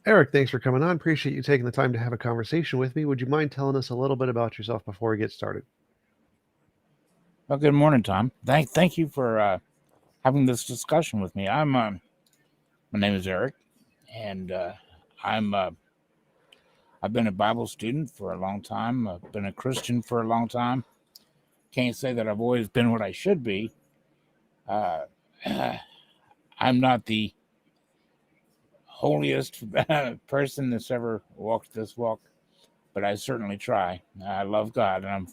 Eric, thanks for coming on. Appreciate you taking the time to have a conversation with me. Would you mind telling us a little bit about yourself before we get started? Well, good morning, Tom. Thank you for having this discussion with me. My name is Eric, and I've been a Bible student for a long time. I've been a Christian for a long time. Can't say that I've always been what I should be. Uh, I'm not the holiest person that's ever walked this walk, but I certainly try. I love God, and I'm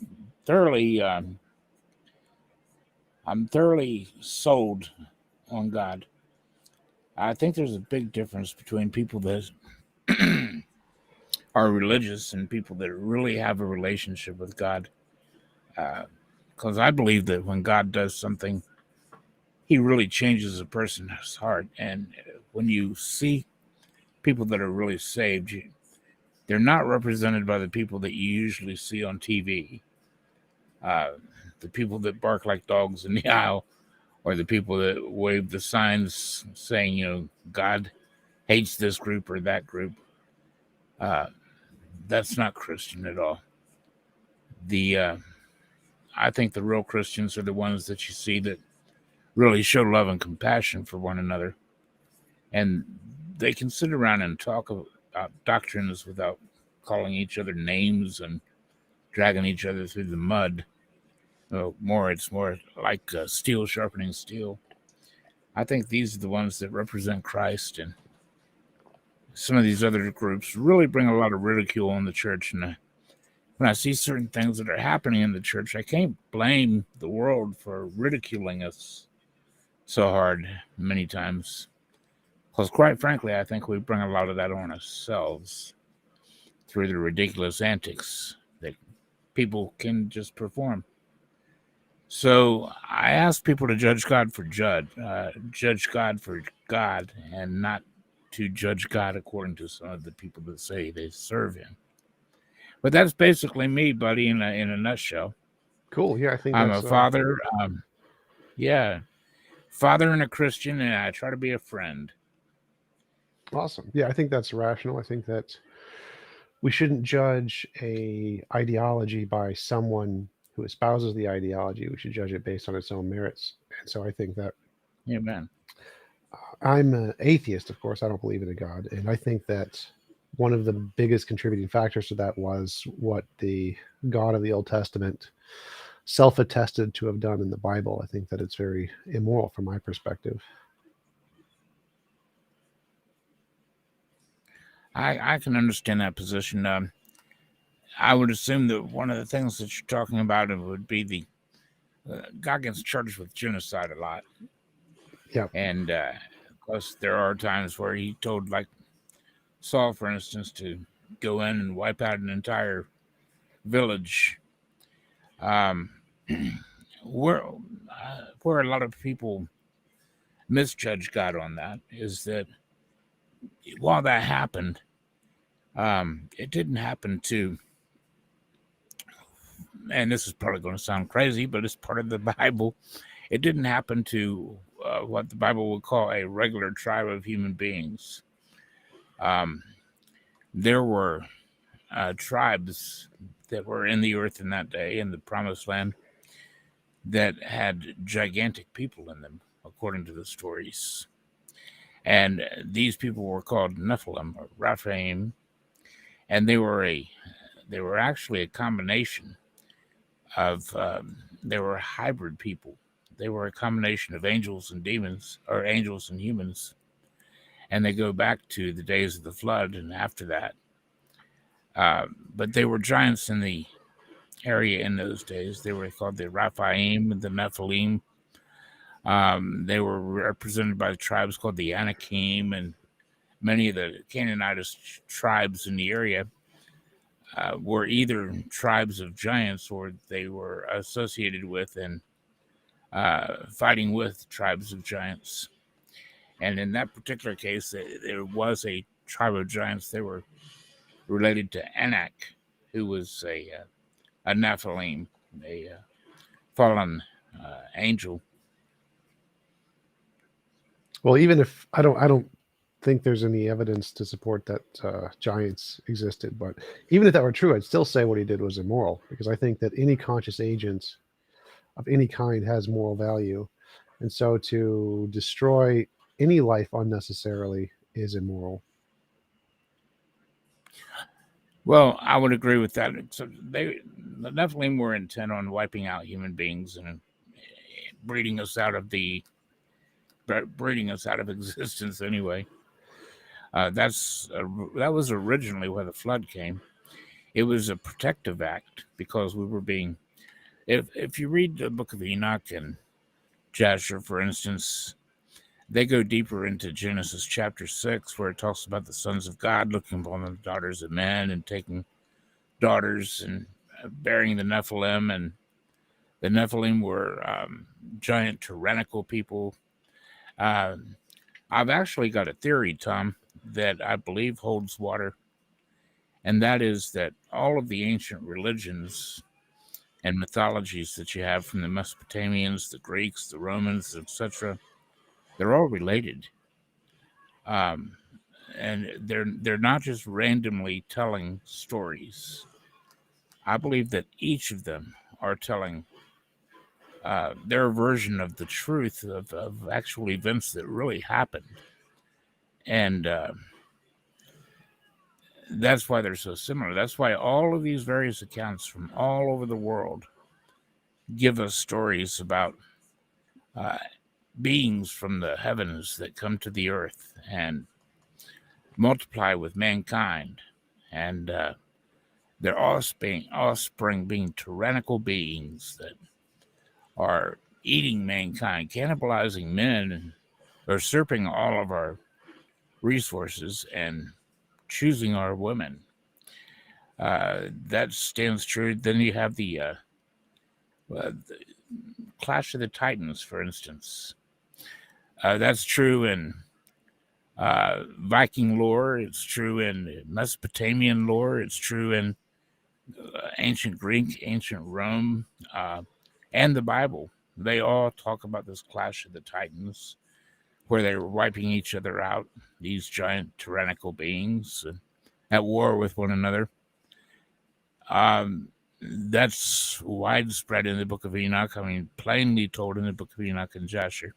thoroughly sold on God. I think there's a big difference between people that are religious and people that really have a relationship with God. Because I believe that when God does something, he really changes a person's heart. And when you see people that are really saved, they're not represented by the people that you usually see on TV. The people that bark like dogs in the aisle, or the people that wave the signs saying, God hates this group or that group. That's not Christian at all. I think the real Christians are the ones that you see that really show love and compassion for one another. And they can sit around and talk about doctrines without calling each other names and dragging each other through the mud. It's more like steel sharpening steel. I think these are the ones that represent Christ, and some of these other groups really bring a lot of ridicule on the church. And when I see certain things that are happening in the church, I can't blame the world for ridiculing us so hard many times. Because quite frankly, I think we bring a lot of that on ourselves through the ridiculous antics that people can just perform. So I ask people to judge God for judge God for God, and not to judge God according to some of the people that say they serve him. But that's basically me, buddy, in a nutshell. Cool. Yeah, I think I'm a father. Father and a Christian, and I try to be a friend. Awesome. Yeah, I think that's rational. I think that we shouldn't judge a ideology by someone who espouses the ideology. We should judge it based on its own merits. And so I think that Amen. I'm an atheist, of course. I don't believe in a God. And I think that one of the biggest contributing factors to that was what the God of the Old Testament self-attested to have done in the Bible. I think that it's very immoral from my perspective. I can understand that position. I would assume that one of the things that you're talking about would be the God gets charged with genocide a lot. Yeah. And of course, there are times where he told, like Saul, for instance, to go in and wipe out an entire village. Where a lot of people misjudge God on that is that while that happened, it didn't happen to, and this is probably going to sound crazy, but it's part of the Bible. It didn't happen to what the Bible would call a regular tribe of human beings. There were tribes that were in the earth in that day, in the promised land, that had gigantic people in them, according to the stories. And these people were called Nephilim or Raphaim, and they were actually a combination of they were hybrid people. They were a combination of angels and demons, or angels and humans, and they go back to the days of the flood and after that. But they were giants in the area in those days. They were called the Raphaim and the Nephilim. They were represented by the tribes called the Anakim, and many of the Canaanite tribes in the area were either tribes of giants or they were associated with and fighting with tribes of giants. And in that particular case, there was a tribe of giants. They were related to Anak, who was a Nephilim, a fallen angel. Well, even if I don't think there's any evidence to support that giants existed, but even if that were true, I'd still say what he did was immoral because I think that any conscious agent of any kind has moral value, and so to destroy any life unnecessarily is immoral. Well, I would agree with that. So they definitely were intent on wiping out human beings and breeding us out of existence anyway. That was originally where the flood came. It was a protective act because we were being. If you read the Book of Enoch and Jasher, for instance, they go deeper into Genesis chapter 6, where it talks about the sons of God looking upon the daughters of men and taking daughters and bearing the Nephilim. And the Nephilim were giant tyrannical people. I've actually got a theory, Tom, that I believe holds water, and that is that all of the ancient religions and mythologies that you have from the Mesopotamians, the Greeks, the Romans, etc., they're all related. Um, and they're not just randomly telling stories. I believe that each of them are telling their version of the truth of actual events that really happened, and that's why they're so similar. That's why all of these various accounts from all over the world give us stories about uh, beings from the heavens that come to the earth and multiply with mankind, and their offspring being tyrannical beings that are eating mankind, cannibalizing men, and usurping all of our resources and choosing our women. That stands true. Then you have the Clash of the Titans, for instance. That's true in Viking lore. It's true in Mesopotamian lore. It's true in ancient Greek, ancient Rome, and the Bible. They all talk about this Clash of the Titans, where they were wiping each other out. These giant tyrannical beings at war with one another. That's widespread in the Book of Enoch. I mean, plainly told in the Book of Enoch and Jasher.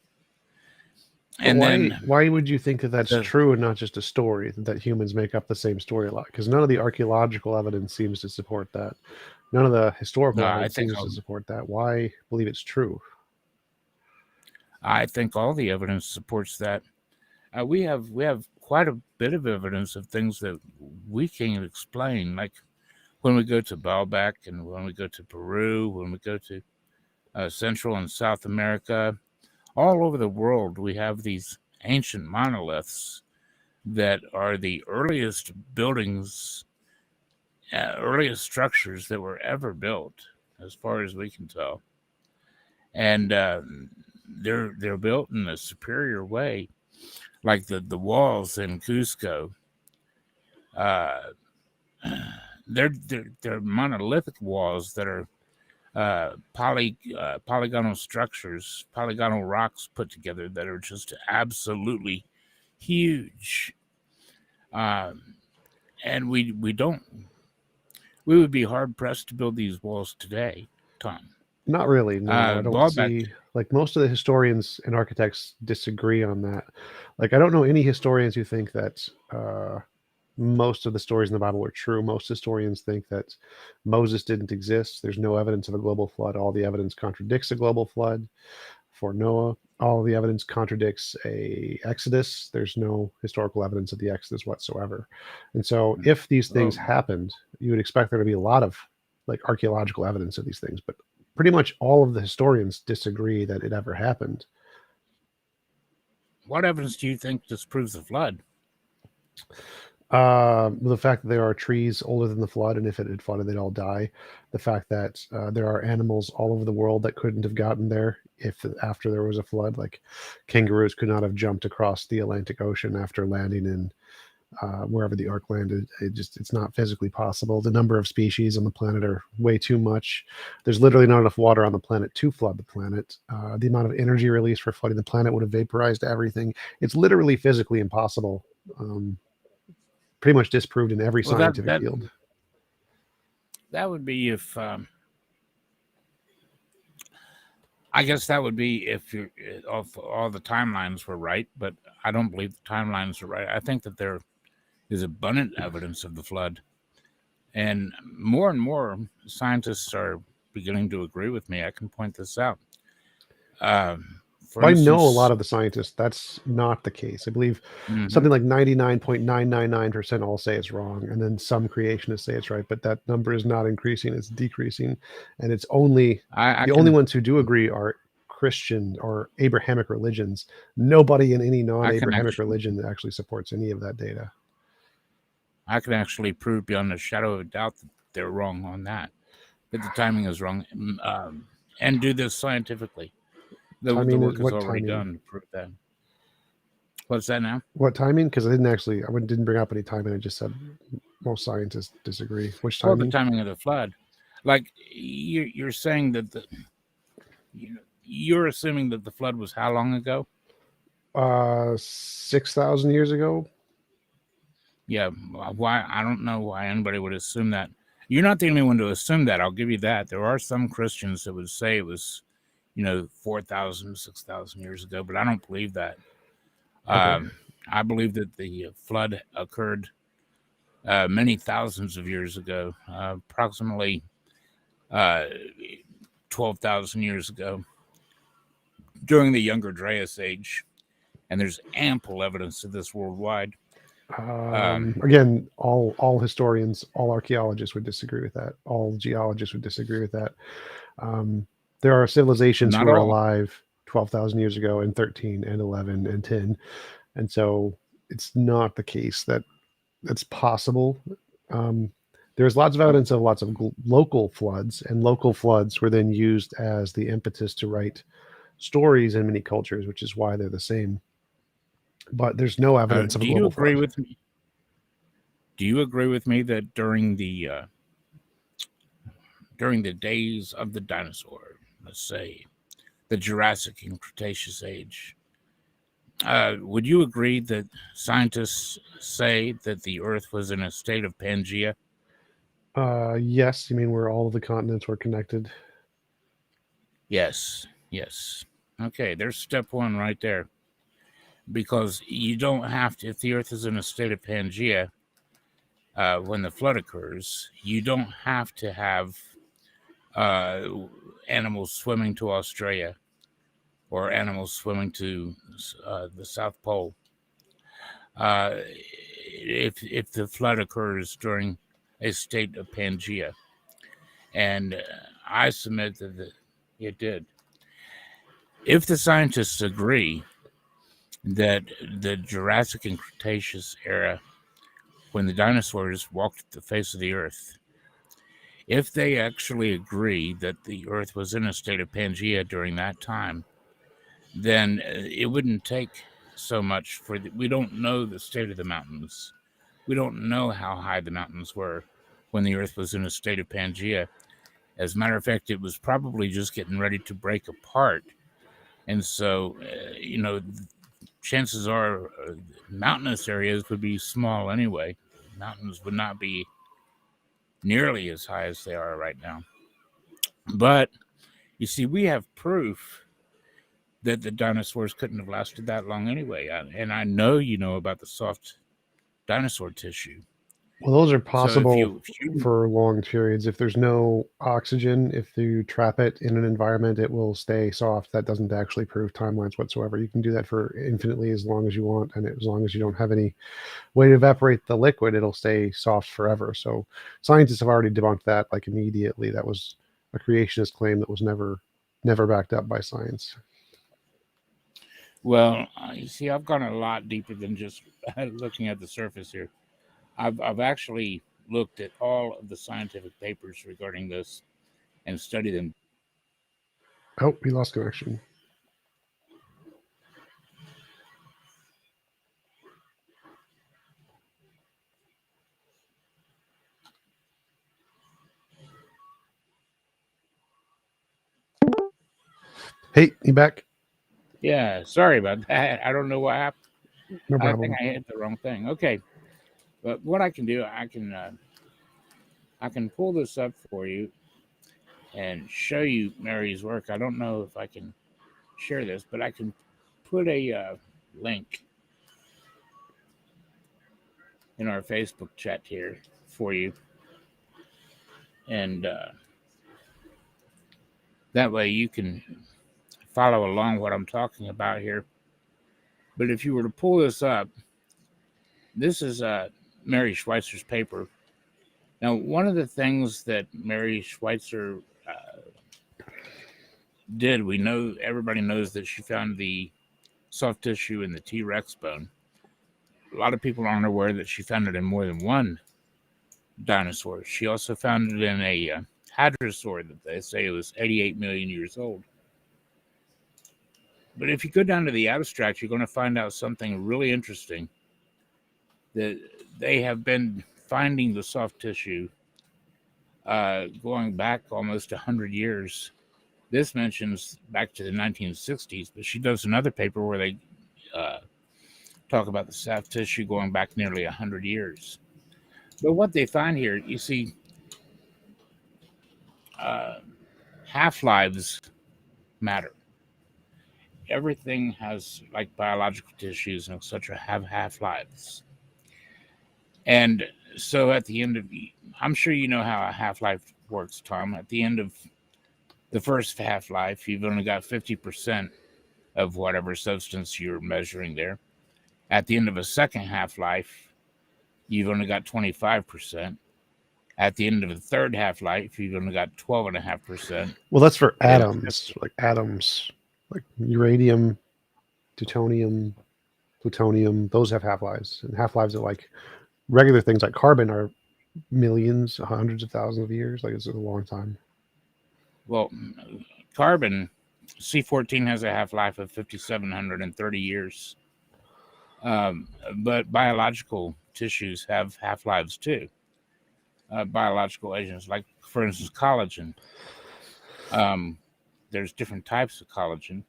But And then why would you think that that's the true and not just a story, that humans make up the same story a lot? Because none of the archaeological evidence seems to support that. None of the historical I evidence think seems to support that. Why believe it's true? I think all the evidence supports that. We have quite a bit of evidence of things that we can't explain, like when we go to Baalbek and when we go to Peru, when we go to Central and South America, all over the world, we have these ancient monoliths that are the earliest buildings, earliest structures that were ever built, as far as we can tell, and they're built in a superior way, like the walls in Cusco. Uh, they're monolithic walls that are polygonal structures, polygonal rocks put together that are just absolutely huge. Um, and we would be hard pressed to build these walls today, Tom. Not really. No, I don't Baalbek, see. Like most of the historians and architects disagree on that. Like I don't know any historians who think that most of the stories in the Bible are true. Most historians think that Moses didn't exist. There's no evidence of a global flood. All the evidence contradicts a global flood for Noah. All the evidence contradicts a Exodus. There's no historical evidence of the Exodus whatsoever. And so if these things oh, happened, you would expect there to be a lot of like archaeological evidence of these things, but pretty much all of the historians disagree that it ever happened. what evidence do you think disproves the flood? The fact that there are trees older than the flood, and if it had flooded, they'd all die. The fact that there are animals all over the world that couldn't have gotten there if after there was a flood, like kangaroos could not have jumped across the Atlantic Ocean after landing in wherever the ark landed. It's not physically possible. The number of species on the planet are way too much. There's literally not enough water on the planet to flood the planet. The amount of energy released for flooding the planet would have vaporized everything. It's literally physically impossible. Pretty much disproved in every Well, that scientific that field. that would be if I guess that would be if all the timelines were right, but I don't believe the timelines are right. I think that there is abundant evidence of the flood, and more scientists are beginning to agree with me. I can point this out. For I know a lot instance, of the scientists. That's not the case. I believe mhm, something like 99.999% all say it's wrong, and then some creationists say it's right. But that number is not increasing; it's decreasing, and it's only I the only can ones who do agree are Christian or Abrahamic religions. Nobody in any I can non-Abrahamic actually religion actually supports any of that data. I can actually prove beyond a shadow of a doubt that they're wrong on that. That the timing is wrong, and do this scientifically. The Timing is work is what already timing? done to prove that. What's that now? What timing? Because I didn't bring up any timing. I just said most scientists disagree. Which Well, the timing? timing of the flood. Like you're saying that you're assuming that the flood was how long ago? 6,000 years ago. Yeah. Why? I don't know why anybody would assume that. You're not the only one to assume that. I'll give you that. There are some Christians that would say it was, 4,000, 6,000 years ago, but I don't believe that. Okay. I believe that the flood occurred many thousands of years ago, approximately uh, 12,000 years ago, during the Younger Dryas age. And there's ample evidence of this worldwide. Um, Again, all historians, all archaeologists would disagree with that. All geologists would disagree with that. Um, there are civilizations who Not were all. alive 12,000 years ago, and 13, and 11, and 10, and so it's not the case that it's possible. Um, there's lots of evidence of lots of local floods, and local floods were then used as the impetus to write stories in many cultures, which is why they're the same. But there's no evidence of a Do you global agree flood. with me? Do you agree with me that during the days of the dinosaur, let's say the Jurassic and Cretaceous age, would you agree that scientists say that the Earth was in a state of Pangea? Yes, you mean where all of the continents were connected? Yes. Yes. Okay, there's step one right there. Because you don't have to, if the Earth is in a state of Pangea, when the flood occurs, you don't have to have uh, animals swimming to Australia or animals swimming to the South Pole. If the flood occurs during a state of Pangea, and I submit that it did. If the scientists agree that the Jurassic and Cretaceous era, when the dinosaurs walked the face of the earth, if they actually agree that the earth was in a state of Pangea during that time, then it wouldn't take so much we don't know the state of the mountains. We don't know how high the mountains were when the earth was in a state of Pangea. As a matter of fact, it was probably just getting ready to break apart. And so, chances are mountainous areas would be small anyway. Mountains would not be nearly as high as they are right now. But you see, we have proof that the dinosaurs couldn't have lasted that long anyway. And I know you know about the soft dinosaur tissue. Well, those are So possible if you for long periods. If there's no oxygen, if you trap it in an environment, it will stay soft. That doesn't actually prove timelines whatsoever. You can do that for infinitely as long as you want, and as long as you don't have any way to evaporate the liquid, it'll stay soft forever. So scientists have already debunked that like immediately. That was a creationist claim that was never backed up by science. well, you see, I've gone a lot deeper than just looking at the surface here. I've actually looked at all of the scientific papers regarding this and studied them. Oh, we lost connection. Hey, you back? Yeah, sorry about that. I don't know what happened. No I think problem. I hit the wrong thing. Okay, but what I can do, I can pull this up for you and show you Mary's work. I don't know if I can share this, but I can put a link in our Facebook chat here for you, and that way you can follow along what I'm talking about here. But if you were to pull this up, this is Mary Schweitzer's paper. Now, one of the things that Mary Schweitzer did, everybody knows that she found the soft tissue in the T Rex bone. A lot of people aren't aware that she found it in more than one dinosaur. She also found it in a hadrosaur that they say was 88 million years old. But if you go down to the abstract, you're going to find out something really interesting. That they have been finding the soft tissue going back almost 100 years. This mentions back to the 1960s, but she does another paper where they talk about the soft tissue going back nearly 100 years. But what they find here, you see, half-lives matter. Everything has, like biological tissues and etc., have half-lives. And so at the end of, I'm sure you know how a half-life works, Tom. At the end of the first half-life, you've only got 50% of whatever substance you're measuring there. At the end of a second half-life, you've only got 25%. At the end of the third half-life, you've only got 12.5%. Well, that's for atoms, like uranium, deuterium, plutonium. Those have half-lives, and half-lives are like regular things like carbon are millions, hundreds of thousands of years. Like it's a long time. Well, carbon, C14 has a half-life of 5,730 years. But biological tissues have half-lives too. Biological agents, like for instance, collagen. There's different types of collagen.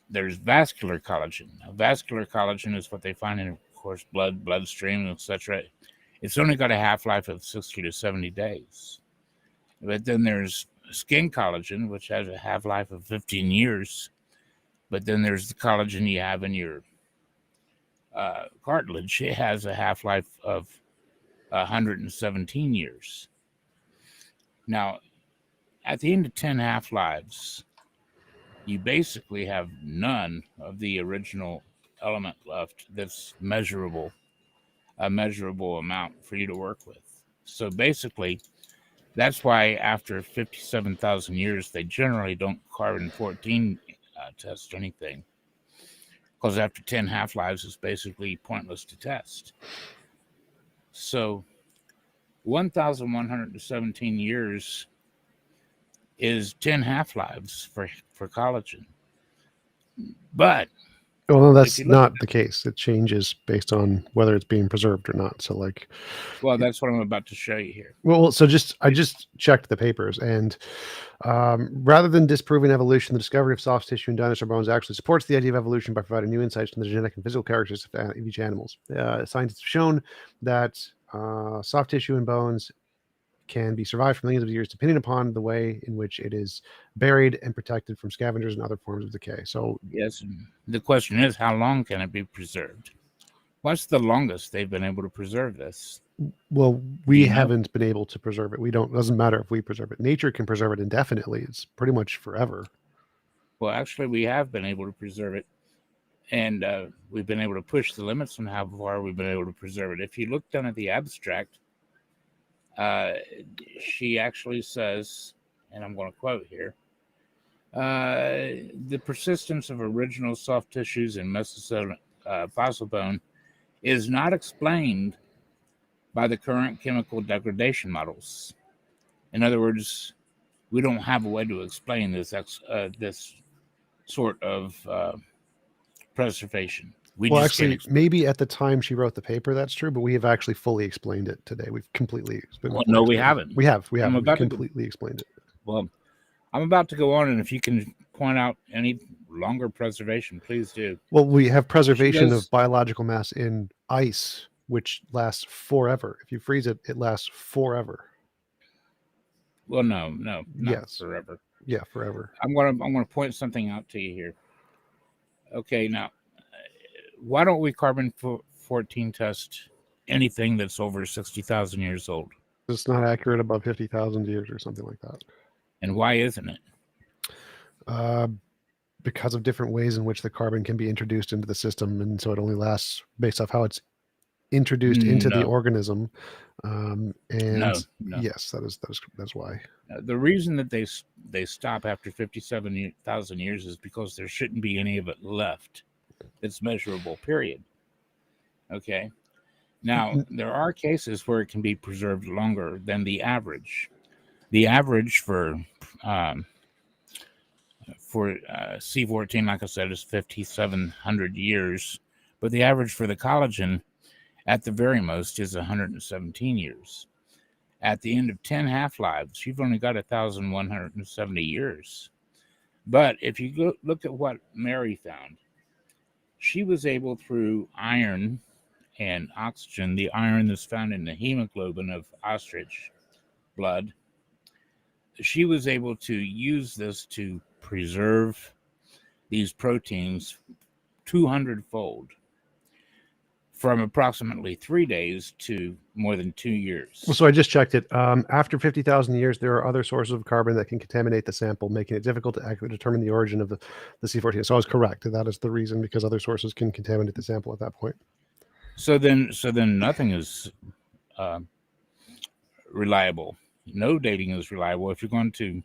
There's vascular collagen. Now, vascular collagen is what they find in, of course, bloodstream, etc. It's only got a half-life of 60 to 70 days. But then there's skin collagen, which has a half-life of 15 years. But then there's the collagen you have in your cartilage. It has a half-life of 117 years. Now, at the end of 10 half-lives, you basically have none of the original element left that's measurable, a measurable amount for you to work with. So basically, that's why after 57,000 years, they generally don't carbon-14 test anything. Because after 10 half-lives, it's basically pointless to test. So 1,117 years is 10 half-lives for collagen. But well, no, that's not the case. It changes based on whether it's being preserved or not. So, like, well, that's what I'm about to show you here. Well, so I just checked the papers, and rather than disproving evolution, the discovery of soft tissue in dinosaur bones actually supports the idea of evolution by providing new insights into the genetic and physical characteristics of each animals. Scientists have shown that soft tissue in bones can be survived for millions of years, depending upon the way in which it is buried and protected from scavengers and other forms of decay. So, yes, the question is, how long can it be preserved? What's the longest they've been able to preserve this? Well, we haven't been able to preserve it. It doesn't matter if we preserve it. Nature can preserve it indefinitely. It's pretty much forever. Well, actually, we have been able to preserve it. And we've been able to push the limits on how far we've been able to preserve it. If you look down at the abstract, she actually says, and I'm going to quote here, the persistence of original soft tissues in Mesozoic fossil bone is not explained by the current chemical degradation models. In other words, we don't have a way to explain this sort of preservation. Well, actually, maybe at the time she wrote the paper, that's true, but we have actually fully explained it today. We've completely explained it. No, we haven't. We have. We've completely explained it. Well, I'm about to go on, and if you can point out any longer preservation, please do. Well, we have preservation does- of biological mass in ice, which lasts forever. If you freeze it, it lasts forever. Well, no, not Yes. forever. Yeah, forever. I'm gonna point something out to you here. Okay, now, why don't we carbon 14 test anything that's over 60,000 years old? It's not accurate above 50,000 years or something like that. And why isn't it? Because of different ways in which the carbon can be introduced into the system, and so it only lasts based off how it's introduced into the No. organism. And No. yes, that's why. The reason that they stop after 57,000 years is because there shouldn't be any of it left. It's measurable, period. Okay. Now, there are cases where it can be preserved longer than the average. The average for C14, like I said, is 5,700 years, but the average for the collagen, at the very most, is 117 years. At the end of 10 half-lives, you've only got 1,170 years. But if you look at what Mary found, she was able, through iron and oxygen, the iron that's found in the hemoglobin of ostrich blood, she was able to use this to preserve these proteins 200-fold from approximately 3 days to more than 2 years. Well, so I just checked it. After 50,000 years, there are other sources of carbon that can contaminate the sample, making it difficult to accurately determine the origin of the C14. So I was correct. That is the reason, because other sources can contaminate the sample at that point. So then nothing is reliable. No dating is reliable. If you're going to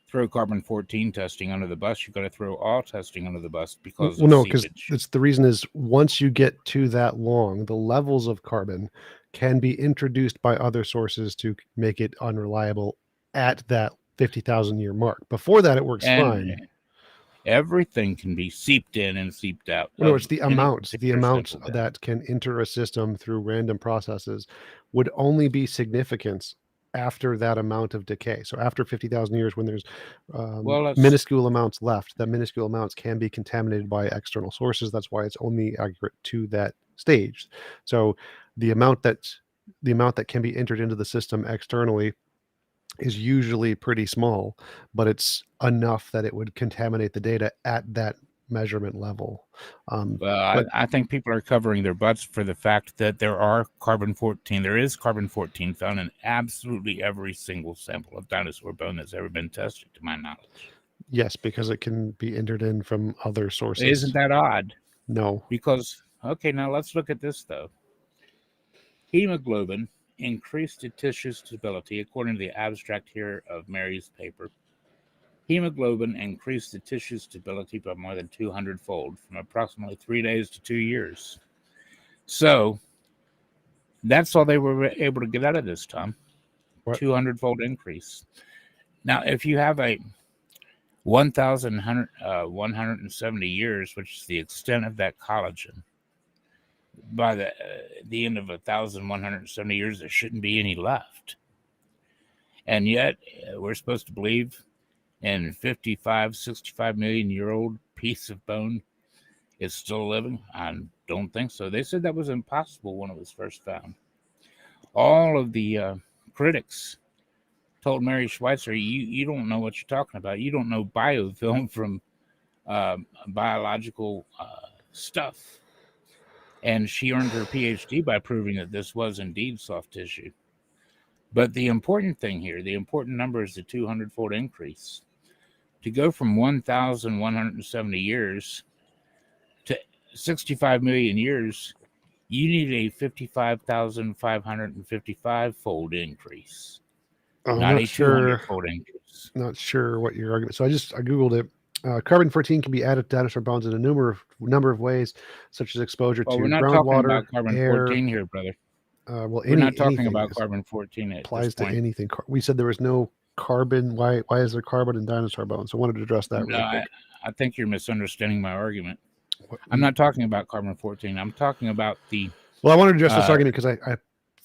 throw carbon-14 testing under the bus, you've got to throw all testing under the bus because no, because it's the reason is once you get to that long, the levels of carbon can be introduced by other sources to make it unreliable at that 50,000 year mark. Before that, it works fine. Everything can be seeped in and seeped out. No, it's the amount that can enter a system through random processes would only be significant after that amount of decay. So after 50,000 years, when there's minuscule amounts left, that minuscule amounts can be contaminated by external sources. That's why it's only accurate to that stage. So the amount that can be entered into the system externally is usually pretty small, but it's enough that it would contaminate the data at that measurement level. I think people are covering their butts for the fact that there is carbon-14 found in absolutely every single sample of dinosaur bone that's ever been tested, to my knowledge. Yes, because it can be entered in from other sources. Isn't that odd? No. Because, okay, now let's look at this, though. Hemoglobin increased the tissue stability, according to the abstract here of Mary's paper. Hemoglobin increased the tissue stability by more than 200-fold, from approximately 3 days to 2 years. So that's all they were able to get out of this, Tom. 200-fold increase. Now, if you have a 1,170 years, which is the extent of that collagen, by the end of 1,170 years, there shouldn't be any left. And yet, we're supposed to believe in 55, 65 million year old piece of bone is still living? I don't think so. They said that was impossible when it was first found. All of the critics told Mary Schweitzer, you don't know what you're talking about. You don't know biofilm from biological stuff. And she earned her PhD by proving that this was indeed soft tissue. But the important thing here, the important number, is the 200-fold increase. To go from 1,170 years to 65 million years, you need a 55,555-fold increase. Not a 200-fold increase. Not sure what your argument. So I googled it. Carbon-14 can be added to dinosaur bones in a number of ways, such as exposure to we're not groundwater, talking about carbon-14 here, brother. We're not talking about carbon-14. Applies to anything. We said there was no carbon. Why is there carbon in dinosaur bones? So I wanted to address that real quick. I think you're misunderstanding my argument. I'm not talking about carbon-14. I'm talking about the... Well, I wanted to address this argument because I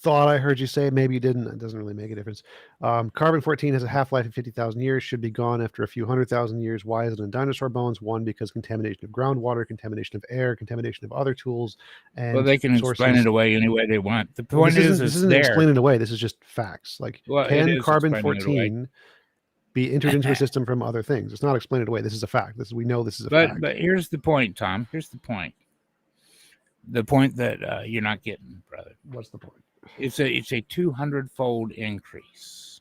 thought I heard you say. Maybe you didn't. It doesn't really make a difference. Carbon-14 has a half-life of 50,000 years, should be gone after a few 100,000 years. Why is it in dinosaur bones? One, because contamination of groundwater, contamination of air, contamination of other tools, and Well, they can explain sources. it away any way they want. The Well, point this is isn't there. explaining away. This is just facts. Like, Well, it can is explaining it away. carbon-14 be entered into a system from other things? It's not explained away. This is a fact. We know this is a fact. But here's the point, Tom. Here's the point. The point that you're not getting, brother. What's the point? It's a 200-fold increase,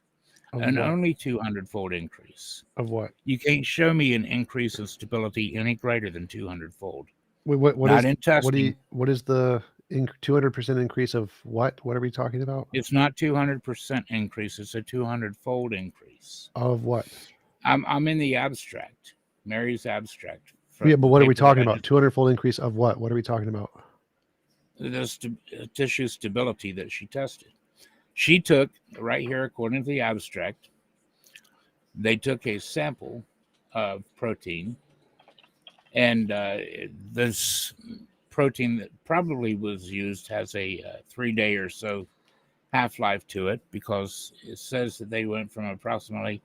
Of what? only 200-fold increase. Of what? You can't show me an increase in stability any greater than 200-fold. Wait, what Not is in testing. what is the 200% increase of what? What are we talking about? It's not 200% increase. It's a 200-fold increase. Of what? I'm in the abstract. Mary's abstract. Yeah, but what are we talking about? 200-fold increase of what? What are we talking about? The tissue stability that she tested. She took, right here, according to the abstract, they took a sample of protein, and this protein that probably was used has a 3-day or so half-life to it, because it says that they went from approximately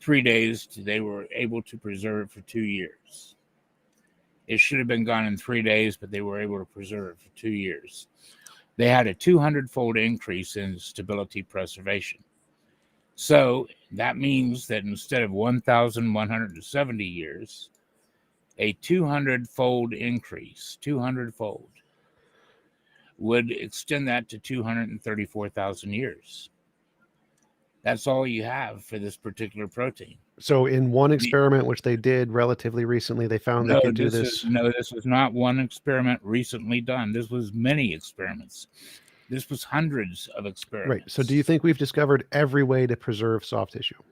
3 days to they were able to preserve it for 2 years. It should have been gone in 3 days, but they were able to preserve it for 2 years. They had a 200-fold increase in stability preservation. So that means that instead of 1,170 years, a 200-fold increase, 200-fold, would extend that to 234,000 years. That's all you have for this particular protein. So in one experiment, which they did relatively recently, they found they could do this. This was not one experiment recently done. This was many experiments. This was hundreds of experiments. Right. So do you think we've discovered every way to preserve soft tissue?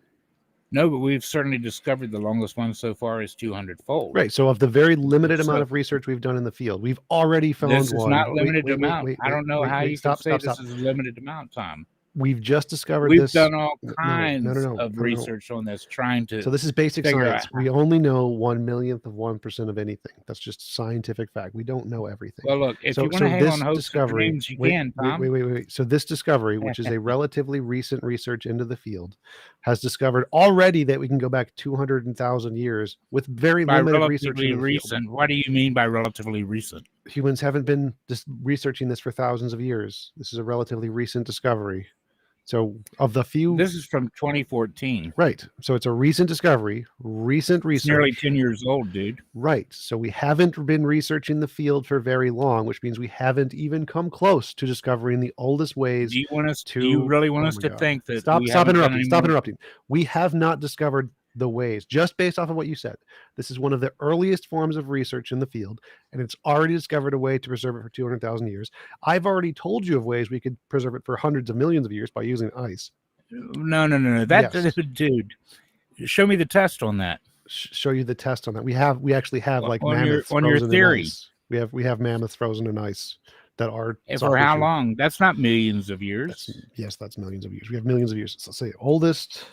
No, but we've certainly discovered the longest one so far is 200-fold. Right. So of the very limited amount of research we've done in the field, we've already found one. This is not limited amount. I don't know how you can say this is a limited amount, Tom. We've just discovered We've this. done all kinds of research on this, trying to. So this is basic science. We only know 1/1,000,000th of 1% of anything. That's just scientific fact. We don't know everything. Well, look, if you want to hang on hopes and dreams, you can, Tom. Wait. So this discovery, which is a relatively recent research into the field, has discovered already that we can go back 200,000 years with very limited research. Relatively recent. What do you mean by relatively recent? Humans haven't been just researching this for thousands of years. This is a relatively recent discovery. So of the few, this is from 2014. Right. So it's a recent discovery, recent research. It's nearly 10 years old, dude. Right. So we haven't been researching the field for very long, which means we haven't even come close to discovering the oldest ways. Do you really want us to think that? Stop interrupting. We have not discovered the ways, just based off of what you said. This is one of the earliest forms of research in the field, and it's already discovered a way to preserve it for 200,000 years. I've already told you of ways we could preserve it for hundreds of millions of years by using ice. No. Dude, show me the test on that. Show you the test on that. We actually have like mammoths on your theory. We have mammoths frozen in ice that are. And for how long? That's not millions of years. That's millions of years. We have millions of years. So let's say oldest.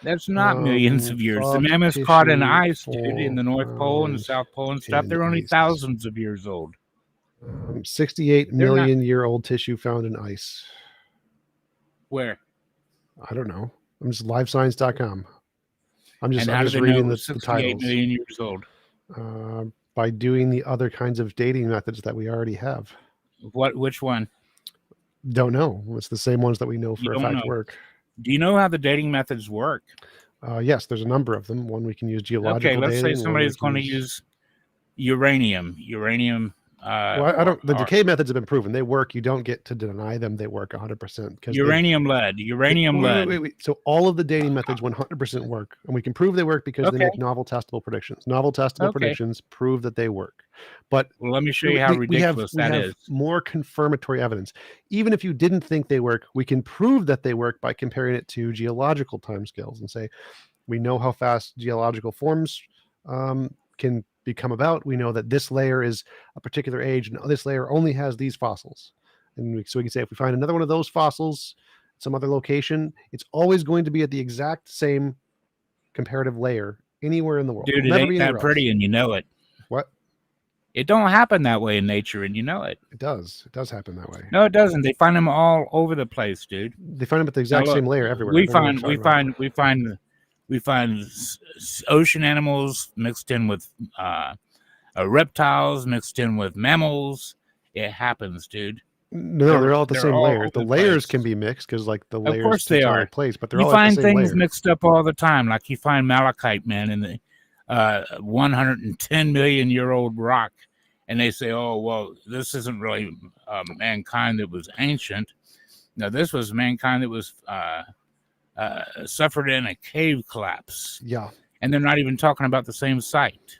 That's not millions of years. The mammoths caught in ice, dude, in the North Pole and the South Pole and stuff. They're only thousands of years old. 68 million year old tissue found in ice. Where? I don't know. I'm just livescience.com. I'm just reading the titles. 68 million years old. By doing the other kinds of dating methods that we already have. Which one? Don't know. It's the same ones that we know for a fact work. Do you know how the dating methods work? Yes, there's a number of them. One we can use geological dating. Okay, let's say somebody's going to use uranium. I don't. The decay methods have been proven. They work. You don't get to deny them. They work 100%. Uranium lead. Wait. So all of the dating methods 100% work, and we can prove they work because they make novel testable predictions. Novel testable predictions prove that they work. But let me show you how ridiculous that is. More confirmatory evidence. Even if you didn't think they work, we can prove that they work by comparing it to geological timescales and say, we know how fast geological forms can become about. We know that this layer is a particular age and this layer only has these fossils. And so we can say if we find another one of those fossils at some other location, it's always going to be at the exact same comparative layer anywhere in the world. Dude, it ain't that pretty and you know it. What? It don't happen that way in nature, and you know it. It does. It does happen that way. No, it doesn't. They find them all over the place, dude. They find them at the Now exact look, same layer everywhere. we I don't know what find you're we talking about. find we find we find ocean animals mixed in with reptiles, mixed in with mammals. It happens, dude. No, they're all at the same layers. The over layers place. can be mixed because, like, the Of layers course they takes on are. a place, but they're You all at the find same things layer. mixed up all the time, like you find malachite, man, in the 110 million year old rock, and they say, "Oh, well, this isn't really mankind that was ancient. No, this was mankind that was suffered in a cave collapse." Yeah. And they're not even talking about the same site.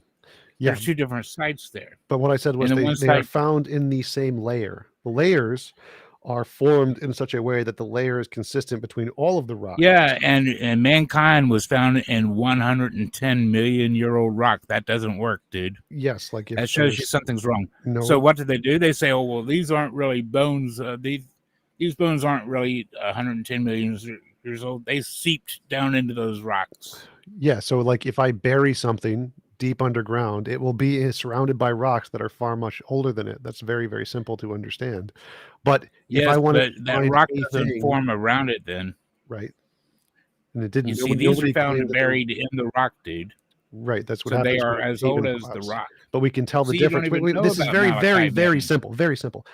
Yeah. There's two different sites there. But what I said was they are found in the same layer. The layers are formed in such a way that the layer is consistent between all of the rocks. Yeah, and mankind was found in 110 million year old rock. That doesn't work, dude. Yes, like if that shows you something's wrong. No. So what do? They say, oh well, these aren't really bones. These bones aren't really 110 million years old. They seeped down into those rocks. Yeah, so like if I bury something deep underground, it will be surrounded by rocks that are far much older than it. That's very, very simple to understand. But yes, if I want to that rock doesn't form around it, then right, and it didn't. You see, these are found buried in the rock, dude. Right, that's what so happens. They are as old as the rock. But we can tell the difference. Wait, this is very, very, very simple. Very simple.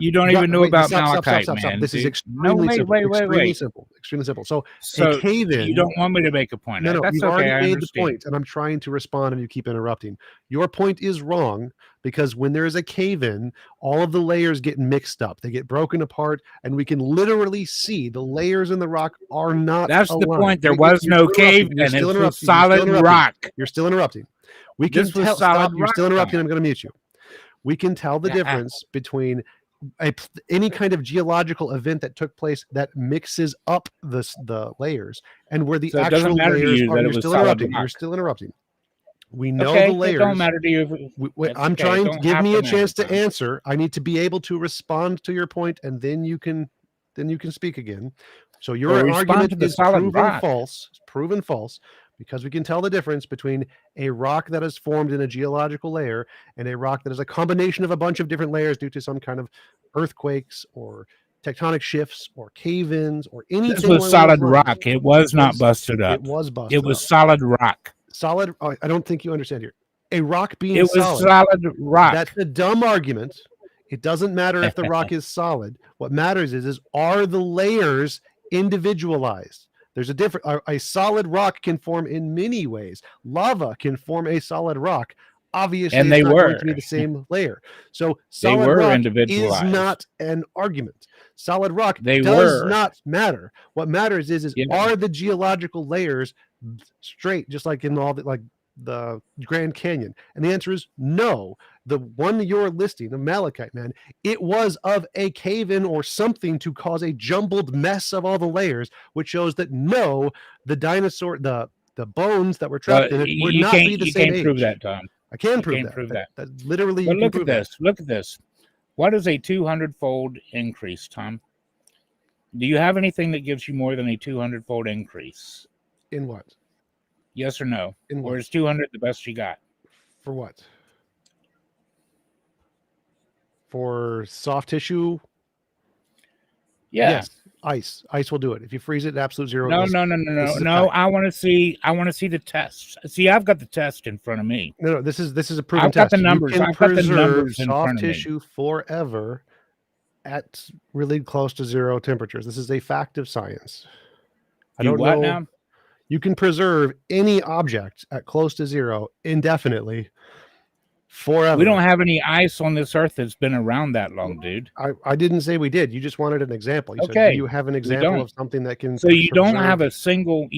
You don't even know about malachite, man. This is extremely simple. Extremely simple. So a cave-in. You don't want me to make a point. No, that's you've okay. already made the point, and I'm trying to respond, and you keep interrupting. Your point is wrong because when there is a cave-in, all of the layers get mixed up. They get broken apart, and we can literally see the layers in the rock are not. That's aligned. The point. There was no cave, and it was solid rock. You're still interrupting. We can tell. Stop. You're still interrupting. I'm going to mute you. We can tell the difference between any kind of geological event that took place that mixes up the layers and where the actual layers are. You're still interrupting. You're still interrupting. We know the layers. It don't matter to you. I'm trying to give me a chance to answer. I need to be able to respond to your point, and then you can speak again. So your argument is proven false. Proven false. Because we can tell the difference between a rock that is formed in a geological layer and a rock that is a combination of a bunch of different layers due to some kind of earthquakes or tectonic shifts or cave-ins or anything. This was solid rock. It was not busted up. It was busted up. It was solid rock. Solid. I don't think you understand here. A rock being solid. It was solid rock. That's a dumb argument. It doesn't matter if the rock is solid. What matters is are the layers individualized? There's a different. A solid rock can form in many ways. Lava can form a solid rock. Obviously, and it's not going to be the same layer. So solid rock is not an argument. Solid rock does not matter. What matters is are the geological layers straight, just like in all the Grand Canyon? And the answer is no. The one you're listing, the malachite, man, it was of a cave-in or something to cause a jumbled mess of all the layers, which shows that no, the dinosaur, the bones that were trapped in it would not be the same age. You can't prove that, Tom. I can prove that. That literally. But look at this. Look at this. What is a 200-fold increase, Tom? Do you have anything that gives you more than a 200-fold increase? In what? Yes or no? In what? Or is 200 the best you got? For what? For soft tissue? Yeah. Yes. Ice will do it. If you freeze it at absolute zero. No. I want to see the tests. See, I've got the test in front of me. No, this is a proven test. I've got the numbers. I've got the numbers in front of me. Soft tissue forever at really close to zero temperatures. This is a fact of science. I don't know. Now? You can preserve any object at close to zero indefinitely forever. We don't have any ice on this earth that's been around that long, dude. I didn't say we did. You just wanted an example. You said, do you have an example of something that can? So you don't have a single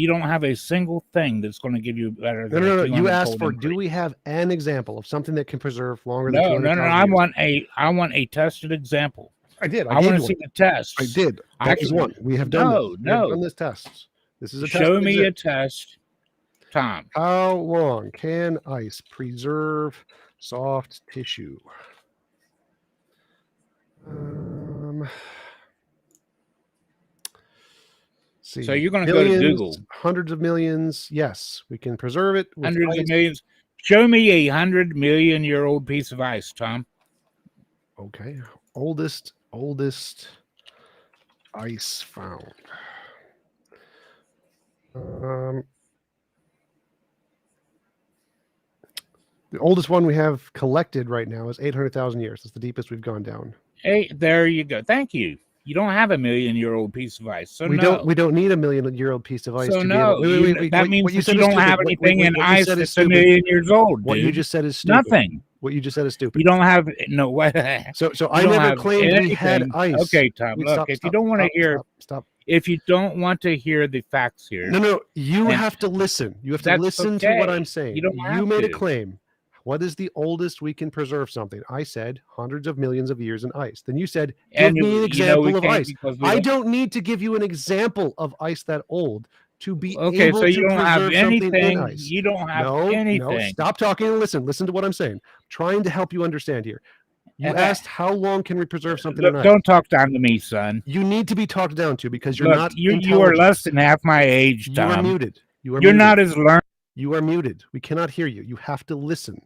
thing that's going to give you better. No. You asked for, do we have an example of something that can preserve longer than 200,000 years? I want a tested example. I did. I want to see the test. I did. That is one. We have done this. We have done this test. This is a test. Show me a test, Tom. How long can ice preserve soft tissue? See. So you're going to go to Google. Hundreds of millions. Yes, we can preserve it. Hundreds of millions. Show me 100 million-year-old piece of ice, Tom. Okay. Oldest ice found. The oldest one we have collected right now is 800,000 years. That's the deepest we've gone down. Hey, there you go. Thank you. You don't have a 1,000,000-year-old piece of ice, so we don't need a 1,000,000-year-old piece of ice So to no, be able. Wait, that means what you that said you is don't stupid. have anything in what you ice said is that's stupid. 1,000,000 years old, What dude. you just said is stupid. Nothing. What you just said is stupid. You don't have no what. So you I don't never have claimed we had anything. ice. Okay, Tom. Wait, Look, stop, if you stop, don't want to stop, hear, stop. if you don't want to hear the facts here, No, you then have to listen. You have to that's listen to what okay. I'm saying. You don't You have made a to. claim. What is the oldest we can preserve something? I said hundreds of millions of years in ice. Then you said, give And me an we example of can't ice. because we I don't. don't need to give you an example of ice that old to be Okay, so able you to don't have preserve something in anything. ice. You don't have No, anything. stop talking and listen. Listen to what I'm saying. I'm trying to help you understand here. You asked how long can we preserve something in Look, ice? don't talk down to me, son. You need to be talked down to because you're Look, not you are less than half my age, You are Tom. muted. You're muted. not as learned. You are muted. We cannot hear you. You have to listen.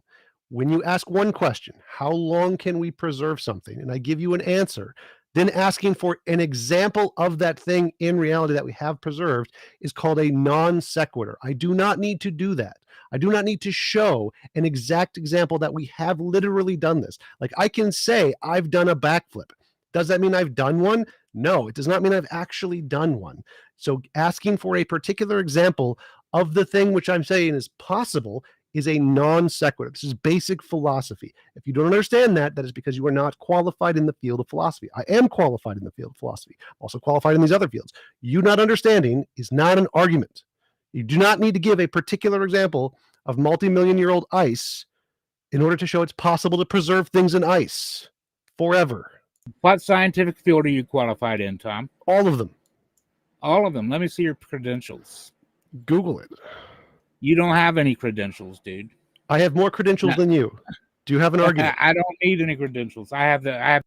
When you ask one question, how long can we preserve something? And I give you an answer, then asking for an example of that thing in reality that we have preserved is called a non sequitur. I do not need to do that. I do not need to show an exact example that we have literally done this. Like I can say I've done a backflip. Does that mean I've done one? No, it does not mean I've actually done one. So asking for a particular example of the thing which I'm saying is possible is a non sequitur. This is basic philosophy. If you don't understand that, that is because you are not qualified in the field of philosophy. I am qualified in the field of philosophy. I'm also qualified in these other fields. You not understanding is not an argument. You do not need to give a particular example of multi-million-year-old ice in order to show it's possible to preserve things in ice forever. What scientific field are you qualified in, Tom? All of them. All of them. Let me see your credentials. Google it. You don't have any credentials, dude. I have more credentials than you. Do you have an argument? I don't need any credentials. I have.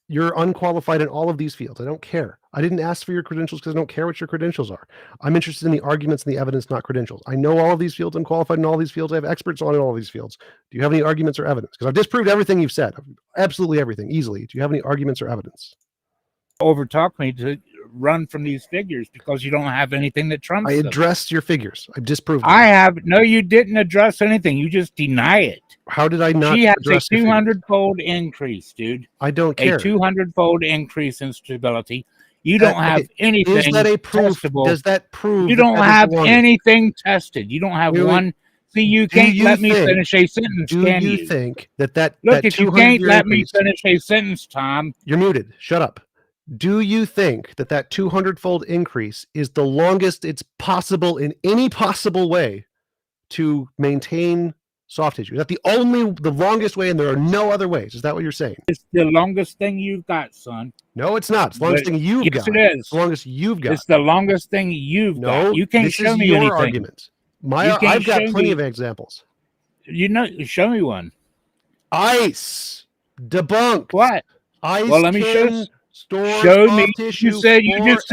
You're unqualified in all of these fields. I don't care. I didn't ask for your credentials because I don't care what your credentials are. I'm interested in the arguments and the evidence, not credentials. I know all of these fields. I'm qualified in all these fields. I have experts on in all of these fields. Do you have any arguments or evidence? Because I've disproved everything you've said. Absolutely everything, easily. Do you have any arguments or evidence? Overtalk me to run from these figures because you don't have anything that trumps I them. addressed your figures. I've disproved them. I have. No, you didn't address anything. You just deny it. How did I not She has address a 200-fold increase, dude. I don't care. A 200-fold increase in stability. You don't have anything. Is that a proof? Testable. Does that prove you don't that have anything tested? You don't have one. See, you can't let me finish a sentence, can you? Do you think that Look, if you can't let me finish a sentence, Tom. You're muted. Shut up. Do you think that 200-fold increase is the longest it's possible in any possible way to maintain soft tissue? Is that the longest way and there are no other ways? Is that what you're saying? It's the longest thing you've got, son. No, it's not. It's the longest thing you've got. Yes, it is. It's the longest you've got. It's the longest thing you've got. You can't show me anything. Argument. I've got plenty of examples. Show me one. Ice. Debunked. What? Ice. Well, let me show me. Tissue you just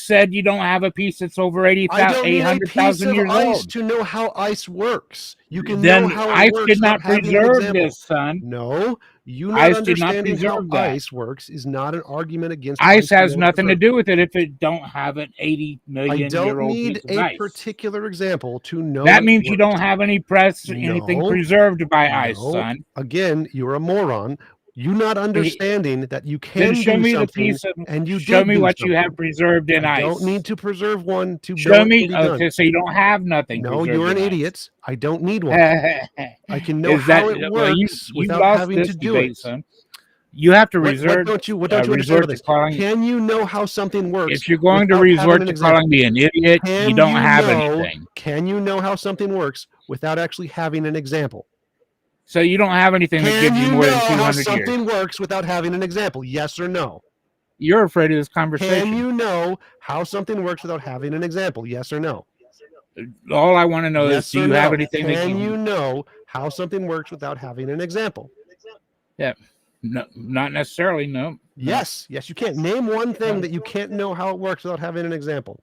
said you don't have a piece that's over 800,000 years old. To know how ice works. You can then know how ice did not preserve this, son. No, you not understanding how ice works is not an argument against ice. Has nothing to do with it if it don't have an 80 million year old piece of ice. I don't need a particular example to know. That means you don't have anything preserved by ice, son. Again, you're a moron. You not understanding that you can show me the piece of, and you show me what you have preserved in ice. I don't need to preserve one to show me. Okay, so you don't have nothing. No, you're an idiot. I don't need one. I can know how it works without having to do it. Son. You have to resort. What don't you understand about this? Can you know how something works? If you're going to resort to calling me an idiot, you don't have anything. Can you know how something works without actually having an example? So you don't have anything that gives you more than 200 years. Can you know how something works without having an example? Yes or no? You're afraid of this conversation. Can you know how something works without having an example? Yes or no? All I want to know is, do you have anything? Can you know how something works without having an example? Yeah, no, not necessarily. No. Yes, you can't. Name one thing that you can't know how it works without having an example.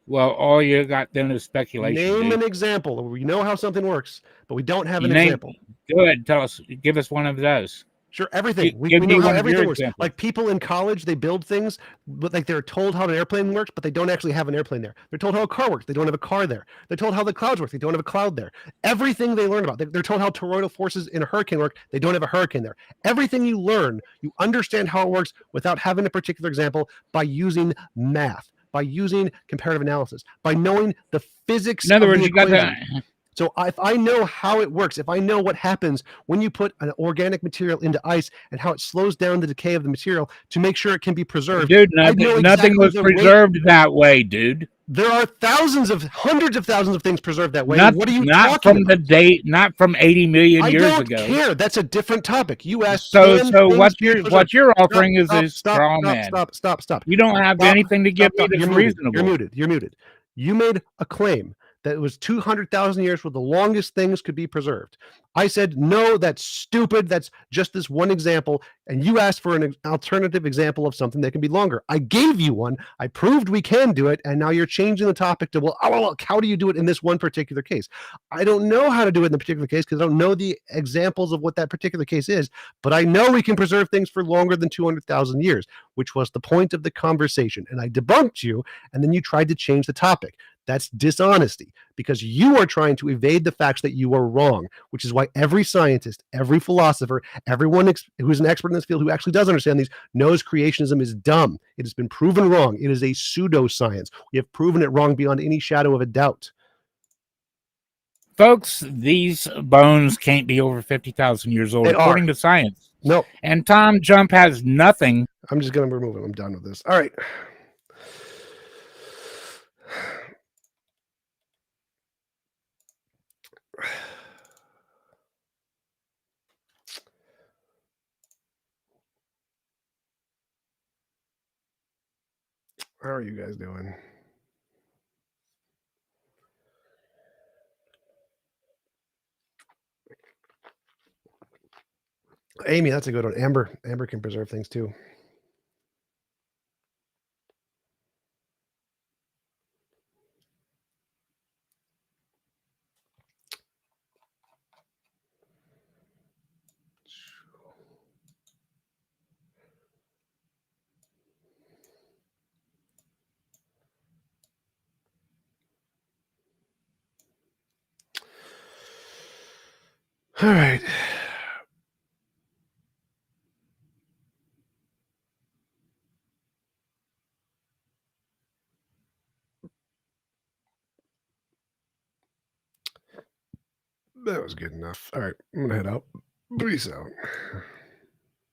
Well, all you got then is speculation, Name dude. an example. We know how something works, but we don't have You an name. example. Go ahead, tell us. Give us one of those. Sure, everything. We Give know me how one of your everything works. examples. Like people in college, they build things, but like they're told how an airplane works, but they don't actually have an airplane there. They're told how a car works. They don't have a car there. They're told how the clouds work. They don't have a cloud there. Everything they learn about, they're told how toroidal forces in a hurricane work. They don't have a hurricane there. Everything you learn, you understand how it works without having a particular example by using math, by using comparative analysis, by knowing the physics In other of words, the you got equation. the. So if I know how it works, if I know what happens when you put an organic material into ice and how it slows down the decay of the material to make sure it can be preserved, Dude, I know nothing exactly was the rate. preserved that way, dude. There are hundreds of thousands of things preserved that way. Not What are you not talking from about? the date, not from 80 million I years don't ago. care. That's a different topic. You asked, So can things be preserved? what you're Stop, offering is stop, a stop, straw stop, man. stop, stop, stop. You don't have Stop, anything to give stop, stop. me that's You're muted. reasonable. You're muted. You're muted. You made a claim that it was 200,000 years where the longest things could be preserved. I said, no, that's stupid. That's just this one example. And you asked for an alternative example of something that can be longer. I gave you one. I proved we can do it. And now you're changing the topic to, well, oh, look, how do you do it in this one particular case? I don't know how to do it in the particular case because I don't know the examples of what that particular case is. But I know we can preserve things for longer than 200,000 years, which was the point of the conversation. And I debunked you. And then you tried to change the topic. That's dishonesty because you are trying to evade the facts that you are wrong, which is why every scientist, every philosopher, everyone who's an expert in this field who actually does understand these knows creationism is dumb. It has been proven wrong. It is a pseudoscience. We have proven it wrong beyond any shadow of a doubt. Folks, these bones can't be over 50,000 years old, They according are. to science. No, And TJump has nothing. I'm just going to remove them. I'm done with this. All right. How are you guys doing? Amy, that's a good one. Amber can preserve things too. All right. That was good enough. All right. I'm going to head out. Peace out.